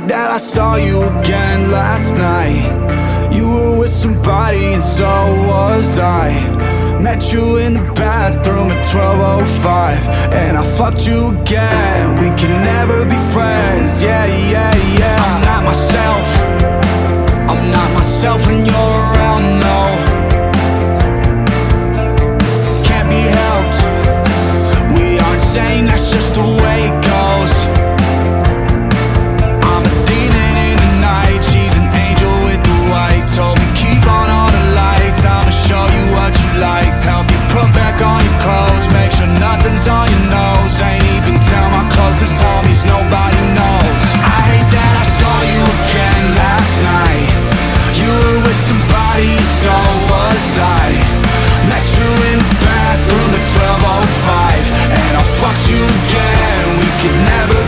hate that I saw you again last night. You were with somebody and so was I. Met you in the bathroom at 12:05, and I fucked you again. We can never be friends, yeah, yeah, yeah. I'm not myself, I'm not myself when you're around, no. Can't be helped, we aren't saying that's just the way it goes. I'm a demon in the night, she's an angel with the white. Told me keep on all the lights, I'ma show you what you like. Help you put back on your clothes, make sure nothing's on your nose. Ain't even tell my closest homies, nobody knows. I hate that I saw you again last night. You were with somebody, so was I. Met you in the bathroom at 12:05, and I fucked you again. We could never